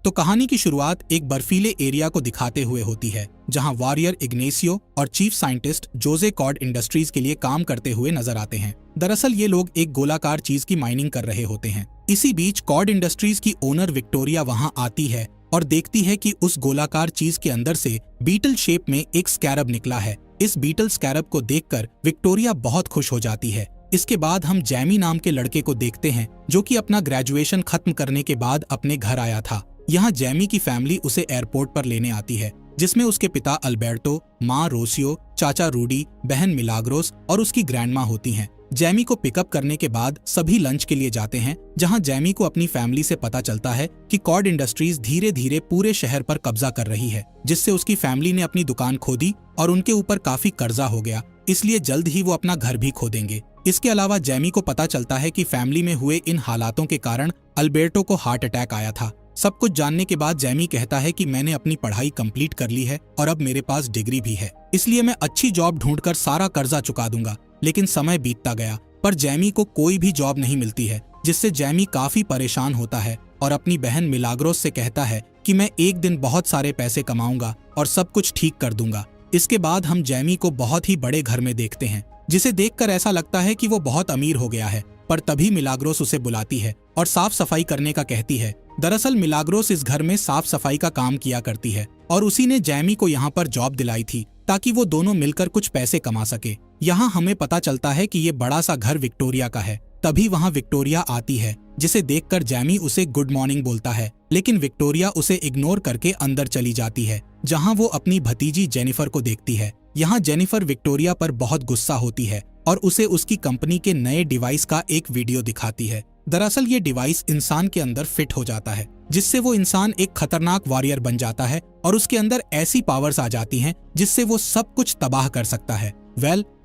तो कहानी की शुरुआत एक बर्फीले एरिया को दिखाते हुए होती है, जहां वॉरियर इग्नेसियो और चीफ साइंटिस्ट जोजे कॉड इंडस्ट्रीज के लिए काम करते हुए नजर आते हैं। दरअसल ये लोग एक गोलाकार चीज की माइनिंग कर रहे होते हैं। इसी बीच कॉड इंडस्ट्रीज की ओनर विक्टोरिया वहां आती है और देखती है कि उस गोलाकार चीज के अंदर से बीटल शेप में एक स्कैरब निकला है। इस बीटल स्कैरब को देखकर विक्टोरिया बहुत खुश हो जाती है। इसके बाद हम जैमी नाम के लड़के को देखते हैं, जो कि अपना ग्रेजुएशन खत्म करने के बाद अपने घर आया था। यहाँ जैमी की फैमिली उसे एयरपोर्ट पर लेने आती है, जिसमें उसके पिता अल्बर्टो, माँ रोसियो, चाचा रूडी, बहन मिलाग्रोस और उसकी ग्रैंडमा होती हैं। जैमी को पिकअप करने के बाद सभी लंच के लिए जाते हैं, जहां जैमी को अपनी फैमिली से पता चलता है कि कॉड इंडस्ट्रीज धीरे धीरे पूरे शहर पर कब्जा कर रही है, जिससे उसकी फैमिली ने अपनी दुकान खो दी और उनके ऊपर काफी कर्जा हो गया, इसलिए जल्द ही वो अपना घर भी खो देंगे। इसके अलावा जैमी को पता चलता है कि फैमिली में हुए इन हालातों के कारण अल्बर्टो को हार्ट अटैक आया था। सब कुछ जानने के बाद जैमी कहता है कि मैंने अपनी पढ़ाई कंप्लीट कर ली है और अब मेरे पास डिग्री भी है, इसलिए मैं अच्छी जॉब ढूंढकर सारा कर्जा चुका दूंगा। लेकिन समय बीतता गया पर जैमी को कोई भी जॉब नहीं मिलती है, जिससे जैमी काफी परेशान होता है और अपनी बहन मिलाग्रोस से कहता है कि मैं एक दिन बहुत सारे पैसे कमाऊंगा और सब कुछ ठीक कर दूंगा। इसके बाद हम जैमी को बहुत ही बड़े घर में देखते हैं, जिसे देखकर ऐसा लगता है कि वो बहुत अमीर हो गया है। पर तभी मिलाग्रोस उसे बुलाती है और साफ सफाई करने का कहती है। दरअसल मिलाग्रोस इस घर में साफ सफाई का काम किया करती है और उसी ने जैमी को यहाँ पर जॉब दिलाई थी, ताकि वो दोनों मिलकर कुछ पैसे कमा सके। यहाँ हमें पता चलता है कि ये बड़ा सा घर विक्टोरिया का है। तभी वहाँ विक्टोरिया आती है, जिसे देखकर जैमी उसे गुड मॉर्निंग बोलता है, लेकिन विक्टोरिया उसे इग्नोर करके अंदर चली जाती है, जहाँ वो अपनी भतीजी जेनिफर को देखती है। यहाँ जेनिफर विक्टोरिया पर बहुत गुस्सा होती है और उसे उसकी कंपनी के नए डिवाइस का एक वीडियो दिखाती है। दरअसल ये डिवाइस इंसान के अंदर फिट हो जाता है, जिससे वो इंसान एक खतरनाक वॉरियर बन जाता है और उसके अंदर ऐसी पावर्स आ जाती हैं जिससे वो सब कुछ तबाह कर सकता है।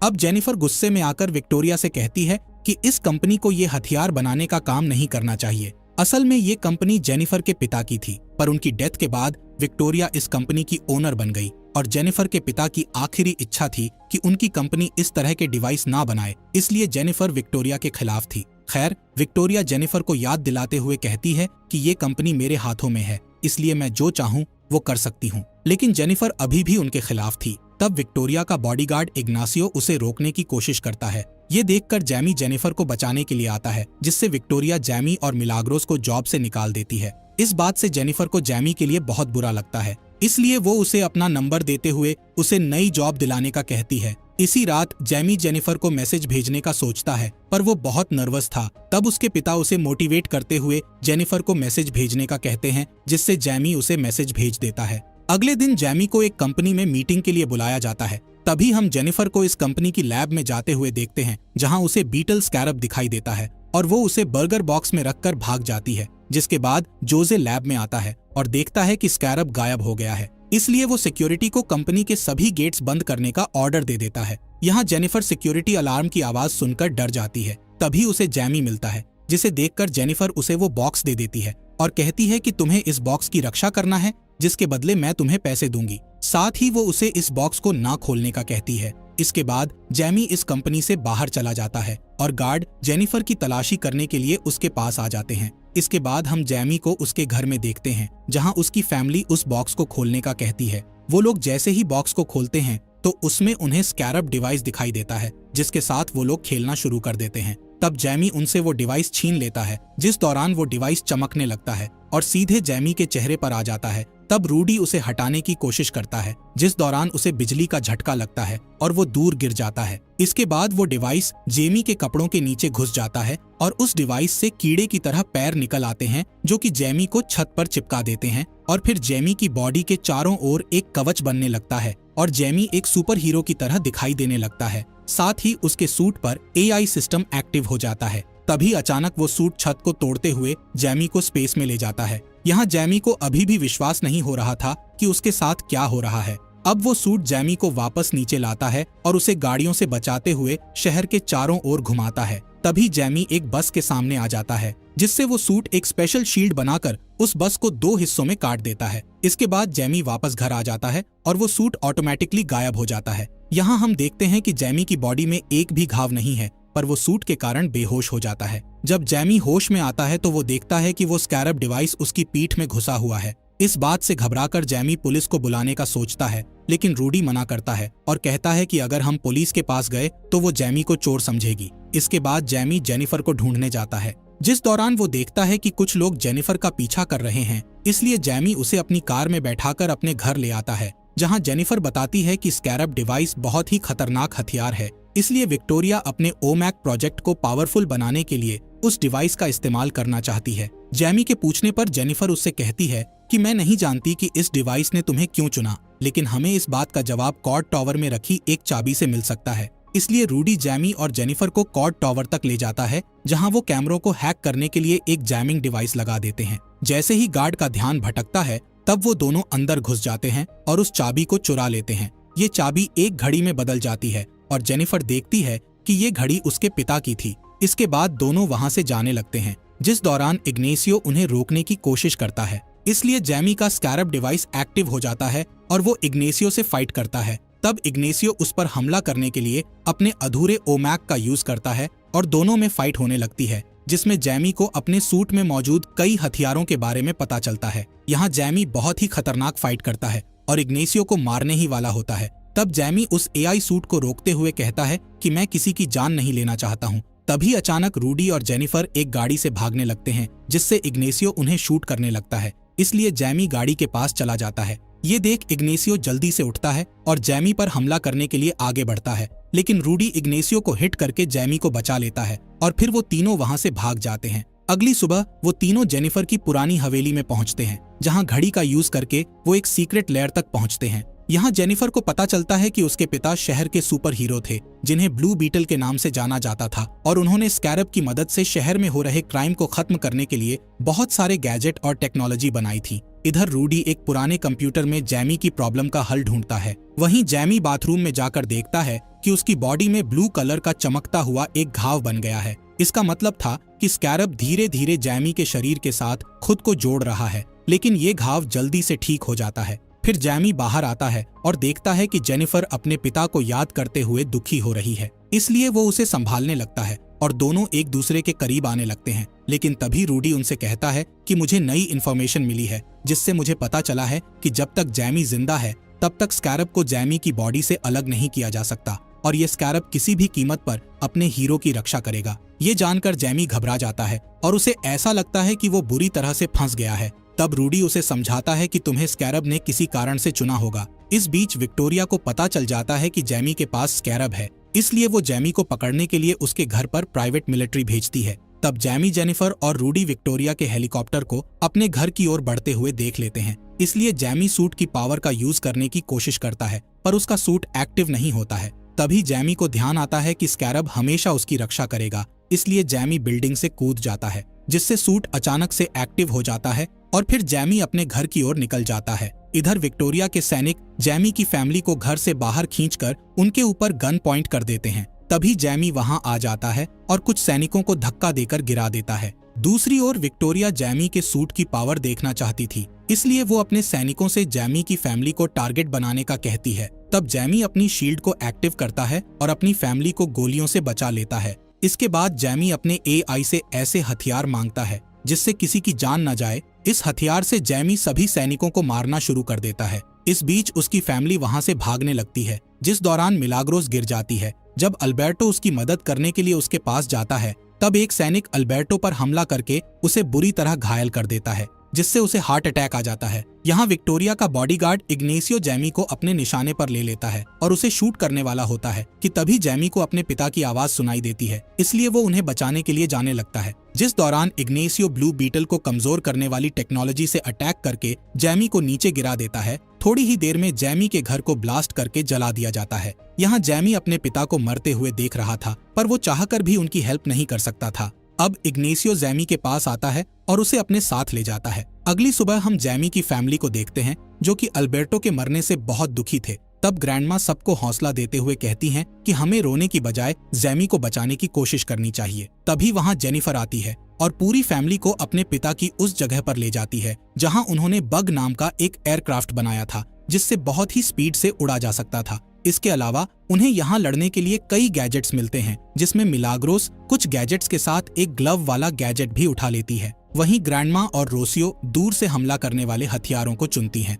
अब जेनिफर गुस्से में आकर विक्टोरिया से कहती है कि इस कंपनी को ये हथियार बनाने का काम नहीं करना चाहिए। असल में ये कंपनी जेनिफर के पिता की थी, पर उनकी डेथ के बाद विक्टोरिया इस कंपनी की ओनर बन गई और जेनिफर के पिता की आखिरी इच्छा थी कि उनकी कंपनी इस तरह के डिवाइस ना बनाए, इसलिए जेनिफर विक्टोरिया के खिलाफ थी। खैर, विक्टोरिया जेनिफर को याद दिलाते हुए कहती है कि ये कंपनी मेरे हाथों में है, इसलिए मैं जो चाहूँ वो कर सकती हूँ। लेकिन जेनिफर अभी भी उनके खिलाफ थी। तब विक्टोरिया का बॉडीगार्ड इग्नासियो उसे रोकने की कोशिश करता है। ये देखकर जैमी जेनिफर को बचाने के लिए आता है, जिससे विक्टोरिया जैमी और मिलाग्रोस को जॉब से निकाल देती है। इस बात से जेनिफर को जैमी के लिए बहुत बुरा लगता है, इसलिए वो उसे अपना नंबर देते हुए उसे नई जॉब दिलाने का कहती है। इसी रात जैमी जेनिफर को मैसेज भेजने का सोचता है, पर वो बहुत नर्वस था। तब उसके पिता उसे मोटिवेट करते हुए जेनिफर को मैसेज भेजने का कहते हैं, जिससे जैमी उसे मैसेज भेज देता है। अगले दिन जैमी को एक कंपनी में मीटिंग के लिए बुलाया जाता है। तभी हम जेनिफर को इस कंपनी की लैब में जाते हुए देखते हैं, जहां उसे बीटल स्कैरब दिखाई देता है और वो उसे बर्गर बॉक्स में रखकर भाग जाती है। जिसके बाद जोजे लैब में आता है और देखता है कि स्कैरब गायब हो गया है, इसलिए वो सिक्योरिटी को कंपनी के सभी गेट्स बंद करने का ऑर्डर दे देता है। यहाँ जेनिफर सिक्योरिटी अलार्म की आवाज सुनकर डर जाती है। तभी उसे जैमी मिलता है, जिसे देखकर जेनिफर उसे वो बॉक्स दे देती है और कहती है कि तुम्हें इस बॉक्स की रक्षा करना है, जिसके बदले मैं तुम्हें पैसे दूंगी। साथ ही वो उसे इस बॉक्स को ना खोलने का कहती है। इसके बाद जैमी इस कंपनी से बाहर चला जाता है और गार्ड जेनिफर की तलाशी करने के लिए उसके पास आ जाते हैं। इसके बाद हम जैमी को उसके घर में देखते हैं, जहां उसकी फैमिली उस बॉक्स को खोलने का कहती है। वो लोग जैसे ही बॉक्स को खोलते हैं तो उसमें उन्हें स्कैरब डिवाइस दिखाई देता है, जिसके साथ वो लोग खेलना शुरू कर देते हैं। तब जैमी उनसे वो डिवाइस छीन लेता है, जिस दौरान वो डिवाइस चमकने लगता है और सीधे जैमी के चेहरे पर आ जाता है। तब रूडी उसे हटाने की कोशिश करता है, जिस दौरान उसे बिजली का झटका लगता है और वो दूर गिर जाता है। इसके बाद वो डिवाइस जेमी के कपड़ों के नीचे घुस जाता है और उस डिवाइस से कीड़े की तरह पैर निकल आते हैं, जो कि जेमी को छत पर चिपका देते हैं और फिर जेमी की बॉडी के चारों ओर एक कवच बनने लगता है और जेमी एक सुपर हीरो की तरह दिखाई देने लगता है। साथ ही उसके सूट पर AI सिस्टम एक्टिव हो जाता है। तभी अचानक वो सूट छत को तोड़ते हुए जैमी को स्पेस में ले जाता है। यहाँ जैमी को अभी भी विश्वास नहीं हो रहा था कि उसके साथ क्या हो रहा है। अब वो सूट जैमी को वापस नीचे लाता है और उसे गाड़ियों से बचाते हुए शहर के चारों ओर घुमाता है। तभी जैमी एक बस के सामने आ जाता है, जिससे वो सूट एक स्पेशल शील्ड बनाकर उस बस को 2 हिस्सों में काट देता है। इसके बाद जैमी वापस घर आ जाता है और वो सूट ऑटोमेटिकली गायब हो जाता है। यहाँ हम देखते हैं कि जैमी की बॉडी में एक भी घाव नहीं है, पर वो सूट के कारण बेहोश हो जाता है। जब जैमी होश में आता है तो वो देखता है कि वो स्कैरब डिवाइस उसकी पीठ में घुसा हुआ है। इस बात से घबराकर जैमी पुलिस को बुलाने का सोचता है, लेकिन रूडी मना करता है और कहता है कि अगर हम पुलिस के पास गए तो वो जैमी को चोर समझेगी। इसके बाद जैमी जेनिफर को ढूंढने जाता है, जिस दौरान वो देखता है कि कुछ लोग जेनिफर का पीछा कर रहे हैं। इसलिए जैमी उसे अपनी कार में बैठाकर अपने घर ले आता है, जहां जेनिफर बताती है कि स्कैरब डिवाइस बहुत ही खतरनाक हथियार है, इसलिए विक्टोरिया अपने ओमैक प्रोजेक्ट को पावरफुल बनाने के लिए उस डिवाइस का इस्तेमाल करना चाहती है। जैमी के पूछने पर जेनिफर उससे कहती है कि मैं नहीं जानती कि इस डिवाइस ने तुम्हें क्यों चुना, लेकिन हमें इस बात का जवाब कॉर्ड टावर में रखी एक चाबी से मिल सकता है। इसलिए रूडी जैमी और जेनिफर को कॉर्ड टावर तक ले जाता है, जहां वो कैमरों को हैक करने के लिए एक जैमिंग डिवाइस लगा देते हैं। जैसे ही गार्ड का ध्यान भटकता है, तब वो दोनों अंदर घुस जाते हैं और उस चाबी को चुरा लेते हैं। ये चाबी एक घड़ी में बदल जाती है और जेनिफर देखती है कि ये घड़ी उसके पिता की थी। इसके बाद दोनों वहां से जाने लगते हैं, जिस दौरान इग्नेसियो उन्हें रोकने की कोशिश करता है। इसलिए जैमी का स्कैरब डिवाइस एक्टिव हो जाता है और वो इग्नेसियो से फाइट करता है। तब इग्नेसियो उस पर हमला करने के लिए अपने अधूरे ओमैक का यूज करता है और दोनों में फाइट होने लगती है, जिसमें जैमी को अपने सूट में मौजूद कई हथियारों के बारे में पता चलता है। यहाँ जैमी बहुत ही खतरनाक फाइट करता है और इग्नेसियो को मारने ही वाला होता है। तब जैमी उस एआई सूट को रोकते हुए कहता है कि मैं किसी की जान नहीं लेना चाहता हूँ। तभी अचानक रूडी और जेनिफर एक गाड़ी से भागने लगते हैं, जिससे इग्नेसियो उन्हें शूट करने लगता है। इसलिए जैमी गाड़ी के पास चला जाता है। ये देख इग्नेसियो जल्दी से उठता है और जैमी पर हमला करने के लिए आगे बढ़ता है, लेकिन रूडी इग्नेसियो को हिट करके जैमी को बचा लेता है और फिर वो तीनों वहां से भाग जाते हैं। अगली सुबह वो तीनों जेनिफर की पुरानी हवेली में पहुंचते हैं, जहां घड़ी का यूज करके वो एक सीक्रेट लेयर तक पहुंचते हैं। यहाँ जेनिफर को पता चलता है कि उसके पिता शहर के सुपर हीरो थे, जिन्हें ब्लू बीटल के नाम से जाना जाता था, और उन्होंने स्कैरब की मदद से शहर में हो रहे क्राइम को खत्म करने के लिए बहुत सारे गैजेट और टेक्नोलॉजी बनाई थी। इधर रूडी एक पुराने कंप्यूटर में जैमी की प्रॉब्लम का हल ढूंढता है। वहीं जैमी बाथरूम में जाकर देखता है कि उसकी बॉडी में ब्लू कलर का चमकता हुआ एक घाव बन गया है। इसका मतलब था कि स्कैरब धीरे धीरे जैमी के शरीर के साथ खुद को जोड़ रहा है, लेकिन ये घाव जल्दी से ठीक हो जाता है। फिर जैमी बाहर आता है और देखता है कि जेनिफर अपने पिता को याद करते हुए दुखी हो रही है, इसलिए वो उसे संभालने लगता है और दोनों एक दूसरे के करीब आने लगते हैं। लेकिन तभी रूडी उनसे कहता है कि मुझे नई इन्फॉर्मेशन मिली है, जिससे मुझे पता चला है कि जब तक जैमी जिंदा है तब तक स्कैरब को जैमी की बॉडी से अलग नहीं किया जा सकता और ये स्कैरब किसी भी कीमत पर अपने हीरो की रक्षा करेगा। ये जानकर जैमी घबरा जाता है और उसे ऐसा लगता है कि वो बुरी तरह से फंस गया है। तब रूडी उसे समझाता है कि तुम्हें स्कैरब ने किसी कारण से चुना होगा। इस बीच विक्टोरिया को पता चल जाता है कि जैमी के पास स्कैरब है, इसलिए वो जैमी को पकड़ने के लिए उसके घर पर प्राइवेट मिलिट्री भेजती है। तब जैमी, जेनिफर और रूडी विक्टोरिया के हेलीकॉप्टर को अपने घर की ओर बढ़ते हुए देख लेते हैं। इसलिए जैमी सूट की पावर का यूज करने की कोशिश करता है, पर उसका सूट एक्टिव नहीं होता है। तभी जैमी को ध्यान आता है कि स्कैरब हमेशा उसकी रक्षा करेगा, इसलिए जैमी बिल्डिंग से कूद जाता है, जिससे सूट अचानक से एक्टिव हो जाता है और फिर जैमी अपने घर की ओर निकल जाता है। इधर विक्टोरिया के सैनिक जैमी की फैमिली को घर से बाहर खींचकर उनके ऊपर गन पॉइंट कर देते हैं। तभी जैमी वहां आ जाता है और कुछ सैनिकों को धक्का देकर गिरा देता है। दूसरी ओर विक्टोरिया जैमी के सूट की पावर देखना चाहती थी, इसलिए वो अपने सैनिकों से जैमी की फैमिली को टारगेट बनाने का कहती है। तब जैमी अपनी शील्ड को एक्टिव करता है और अपनी फैमिली को गोलियों से बचा लेता है। इसके बाद जैमी अपने एआई से ऐसे हथियार मांगता है जिससे किसी की जान न जाए। इस हथियार से जैमी सभी सैनिकों को मारना शुरू कर देता है। इस बीच उसकी फैमिली वहां से भागने लगती है, जिस दौरान मिलाग्रोस गिर जाती है। जब अल्बर्टो उसकी मदद करने के लिए उसके पास जाता है, तब एक सैनिक अल्बर्टो पर हमला करके उसे बुरी तरह घायल कर देता है, जिससे उसे हार्ट अटैक आ जाता है। यहाँ विक्टोरिया का बॉडीगार्ड इग्नेसियो जैमी को अपने निशाने पर ले लेता है और उसे शूट करने वाला होता है कि तभी जैमी को अपने पिता की आवाज सुनाई देती है, इसलिए वो उन्हें बचाने के लिए जाने लगता है। जिस दौरान इग्नेसियो ब्लू बीटल को कमजोर करने वाली टेक्नोलॉजी से अटैक करके जैमी को नीचे गिरा देता है। थोड़ी ही देर में जैमी के घर को ब्लास्ट करके जला दिया जाता है। यहाँ जैमी अपने पिता को मरते हुए देख रहा था, पर वो चाहकर भी उनकी हेल्प नहीं कर सकता था। अब इग्नेसियो जैमी के पास आता है और उसे अपने साथ ले जाता है। अगली सुबह हम जैमी की फैमिली को देखते हैं, जो कि अल्बर्टो के मरने से बहुत दुखी थे। तब ग्रैंडमा सबको हौसला देते हुए कहती हैं कि हमें रोने की बजाय जैमी को बचाने की कोशिश करनी चाहिए। तभी वहां जेनिफर आती है और पूरी फैमिली को अपने पिता की उस जगह पर ले जाती है जहां उन्होंने बग नाम का एक एयरक्राफ्ट बनाया था, जिससे बहुत ही स्पीड से उड़ा जा सकता था। इसके अलावा उन्हें यहाँ लड़ने के लिए कई गैजेट्स मिलते हैं, जिसमें मिलाग्रोस कुछ गैजेट्स के साथ एक ग्लव वाला गैजेट भी उठा लेती है। वहीं ग्रैंडमा और रोसियो दूर से हमला करने वाले हथियारों को चुनती हैं।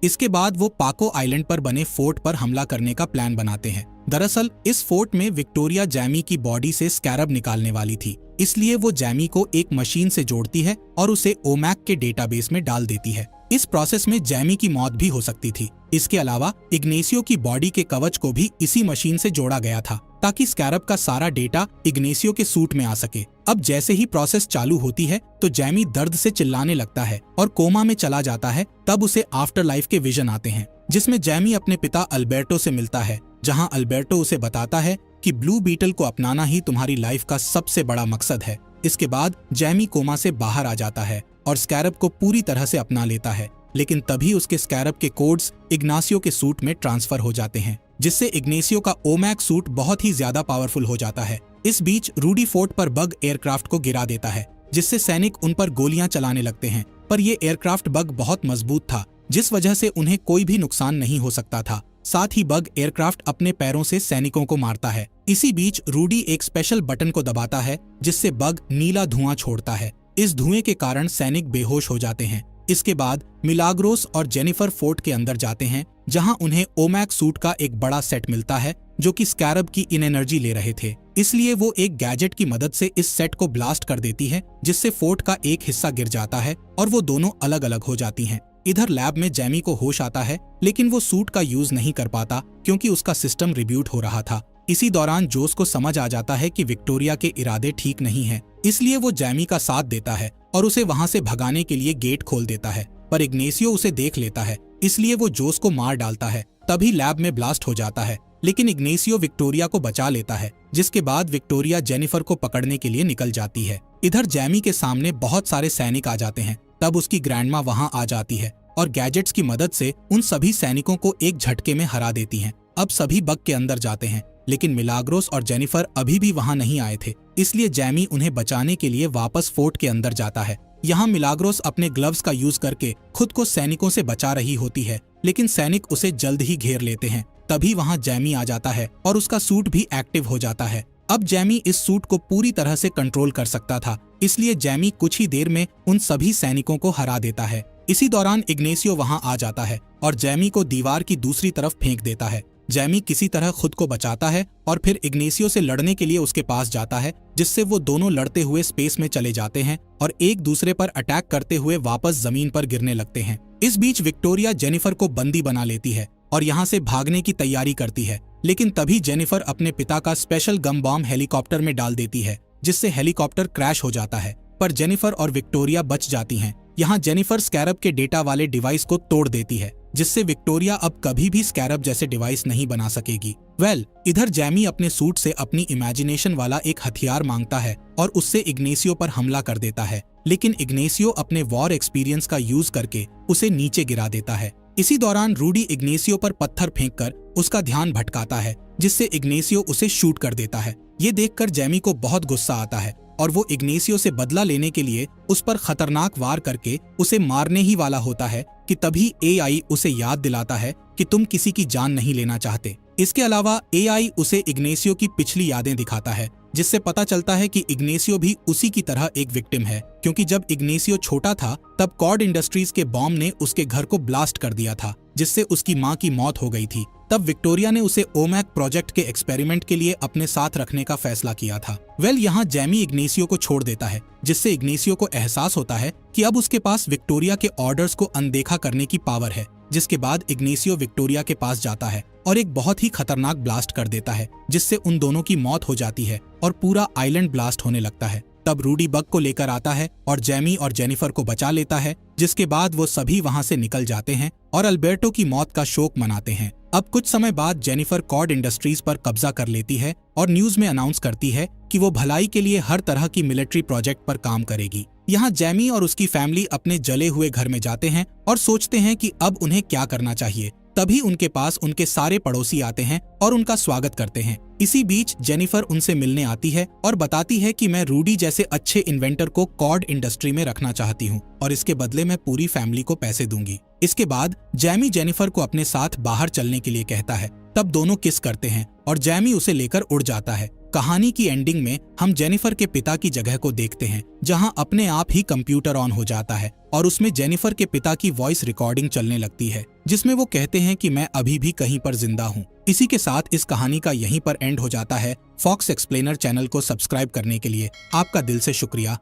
इसके बाद वो पाको आइलैंड पर बने फोर्ट पर हमला करने का प्लान बनाते हैं। दरअसल इस फोर्ट में विक्टोरिया जैमी की बॉडी से स्कैरब निकालने वाली थी, इसलिए वो जैमी को एक मशीन से जोड़ती है और उसे ओमैक के डेटाबेस में डाल देती है। इस प्रोसेस में जैमी की मौत भी हो सकती थी। इसके अलावा इग्नेसियो की बॉडी के कवच को भी इसी मशीन से जोड़ा गया था, ताकि स्कैरब का सारा डेटा इग्नेसियो के सूट में आ सके। अब जैसे ही प्रोसेस चालू होती है तो जैमी दर्द से चिल्लाने लगता है और कोमा में चला जाता है। तब उसे आफ्टर लाइफ के विजन आते हैं, जिसमें जैमी अपने पिता अल्बर्टो से मिलता है, जहां अल्बर्टो उसे बताता है कि ब्लू बीटल को अपनाना ही तुम्हारी लाइफ का सबसे बड़ा मकसद है। इसके बाद जैमी कोमा से बाहर आ जाता है और स्कैरब को पूरी तरह से अपना लेता है, लेकिन तभी उसके स्कैरब के कोड्स इग्नासियो के सूट में ट्रांसफर हो जाते हैं, जिससे इग्नेसियो का ओमैक सूट बहुत ही ज्यादा पावरफुल हो जाता है। इस बीच रूडी फोर्ट पर बग एयरक्राफ्ट को गिरा देता है, जिससे सैनिक उन पर गोलियां चलाने लगते हैं, पर ये एयरक्राफ्ट बग बहुत मजबूत था, जिस वजह से उन्हें कोई भी नुकसान नहीं हो सकता था। साथ ही बग एयरक्राफ्ट अपने पैरों से सैनिकों को मारता है। इसी बीच रूडी एक स्पेशल बटन को दबाता है, जिससे बग नीला धुआं छोड़ता है। इस धुएं के कारण सैनिक बेहोश हो जाते हैं। इसके बाद मिलाग्रोस और जेनिफर फोर्ट के अंदर जाते हैं, जहां उन्हें ओमैक सूट का एक बड़ा सेट मिलता है, जो कि स्कैरब की इन एनर्जी ले रहे थे। इसलिए वो एक गैजेट की मदद से इस सेट को ब्लास्ट कर देती है, जिससे फोर्ट का एक हिस्सा गिर जाता है और वो दोनों अलग अलग हो जाती हैं। इधर लैब में जैमी को होश आता है, लेकिन वो सूट का यूज नहीं कर पाता क्योंकि उसका सिस्टम रिब्यूट हो रहा था। इसी दौरान जोस को समझ आ जाता है कि विक्टोरिया के इरादे ठीक नहीं हैं, इसलिए वो जैमी का साथ देता है और उसे वहां से भगाने के लिए गेट खोल देता है। पर इग्नेसियो उसे देख लेता है, इसलिए वो जोस को मार डालता है। तभी लैब में ब्लास्ट हो जाता है, लेकिन इग्नेसियो विक्टोरिया को बचा लेता है, जिसके बाद विक्टोरिया जेनिफर को पकड़ने के लिए निकल जाती है। इधर जैमी के सामने बहुत सारे सैनिक आ जाते हैं। तब उसकी ग्रैंडमा वहां आ जाती है और गैजेट्स की मदद से उन सभी सैनिकों को एक झटके में हरा देती हैं। अब सभी बग के अंदर जाते हैं, लेकिन मिलाग्रोस और जेनिफर अभी भी वहां नहीं आए थे, इसलिए जैमी उन्हें बचाने के लिए वापस फोर्ट के अंदर जाता है। यहाँ मिलाग्रोस अपने ग्लव्स का यूज करके खुद को सैनिकों से बचा रही होती है, लेकिन सैनिक उसे जल्द ही घेर लेते हैं। तभी वहां जैमी आ जाता है और उसका सूट भी एक्टिव हो जाता है। अब जैमी इस सूट को पूरी तरह से कंट्रोल कर सकता था, इसलिए जैमी कुछ ही देर में उन सभी सैनिकों को हरा देता है। इसी दौरान इग्नेसियो वहां आ जाता है और जैमी को दीवार की दूसरी तरफ फेंक देता है। जैमी किसी तरह खुद को बचाता है और फिर इग्नेसियो से लड़ने के लिए उसके पास जाता है, जिससे वो दोनों लड़ते हुए स्पेस में चले जाते हैं और एक दूसरे पर अटैक करते हुए वापस जमीन पर गिरने लगते हैं। इस बीच विक्टोरिया जेनिफर को बंदी बना लेती है और यहाँ से भागने की तैयारी करती है, लेकिन तभी जेनिफर अपने पिता का स्पेशल गम बॉम्ब हेलीकॉप्टर में डाल देती है, जिससे हेलीकॉप्टर क्रैश हो जाता है। पर जेनिफर और विक्टोरिया बच जाती हैं। यहाँ जेनिफर स्कैरब के डेटा वाले डिवाइस को तोड़ देती है, जिससे विक्टोरिया अब कभी भी स्कैरब जैसे डिवाइस नहीं बना सकेगी। इधर जैमी अपने सूट से अपनी इमेजिनेशन वाला एक हथियार मांगता है और उससे इग्नेसियो पर हमला कर देता है, लेकिन इग्नेसियो अपने वॉर एक्सपीरियंस का यूज करके उसे नीचे गिरा देता है। इसी दौरान रूडी इग्नेसियो पर पत्थर फेंककर उसका ध्यान भटकाता है, जिससे इग्नेसियो उसे शूट कर देता है। ये देखकर जैमी को बहुत गुस्सा आता है और वो इग्नेसियो से बदला लेने के लिए उस पर खतरनाक वार करके उसे मारने ही वाला होता है कि तभी एआई उसे याद दिलाता है कि तुम किसी की जान नहीं लेना चाहते। इसके अलावा एआई उसे इग्नेसियो की पिछली यादें दिखाता है, जिससे पता चलता है कि इग्नेसियो भी उसी की तरह एक विक्टिम है, क्योंकि जब इग्नेसियो छोटा था तब कॉर्ड इंडस्ट्रीज के बॉम्ब ने उसके घर को ब्लास्ट कर दिया था, जिससे उसकी मां की मौत हो गई थी। तब विक्टोरिया ने उसे ओमैक प्रोजेक्ट के एक्सपेरिमेंट के लिए अपने साथ रखने का फैसला किया था। यहाँ जैमी इग्नेसियो को छोड़ देता है, जिससे इग्नेसियो को एहसास होता है कि अब उसके पास विक्टोरिया के ऑर्डर्स को अनदेखा करने की पावर है। जिसके बाद इग्नेसियो विक्टोरिया के पास जाता है और एक बहुत ही खतरनाक ब्लास्ट कर देता है, जिससे उन दोनों की मौत हो जाती है और पूरा आइलैंड ब्लास्ट होने लगता है। तब रूडी बग को लेकर आता है और जैमी और जेनिफर को बचा लेता है, जिसके बाद वो सभी वहां से निकल जाते हैं और अल्बर्टो की मौत का शोक मनाते हैं। अब कुछ समय बाद जेनिफर कॉर्ड इंडस्ट्रीज पर कब्जा कर लेती है और न्यूज में अनाउंस करती है कि वो भलाई के लिए हर तरह की मिलिट्री प्रोजेक्ट पर काम करेगी। यहाँ जैमी और उसकी फैमिली अपने जले हुए घर में जाते हैं और सोचते हैं कि अब उन्हें क्या करना चाहिए। तभी उनके पास उनके सारे पड़ोसी आते हैं और उनका स्वागत करते हैं। इसी बीच जेनिफर उनसे मिलने आती है और बताती है कि मैं रूडी जैसे अच्छे इन्वेंटर को कॉर्ड इंडस्ट्री में रखना चाहती हूँ और इसके बदले मैं पूरी फैमिली को पैसे दूंगी। इसके बाद जैमी जेनिफर को अपने साथ बाहर चलने के लिए कहता है। तब दोनों किस करते हैं और जैमी उसे लेकर उड़ जाता है। कहानी की एंडिंग में हम जेनिफर के पिता की जगह को देखते हैं, जहां अपने आप ही कंप्यूटर ऑन हो जाता है और उसमें जेनिफर के पिता की वॉइस रिकॉर्डिंग चलने लगती है, जिसमें वो कहते हैं कि मैं अभी भी कहीं पर जिंदा हूं। इसी के साथ इस कहानी का यहीं पर एंड हो जाता है। फॉक्स एक्सप्लेनर चैनल को सब्सक्राइब करने के लिए आपका दिल से शुक्रिया।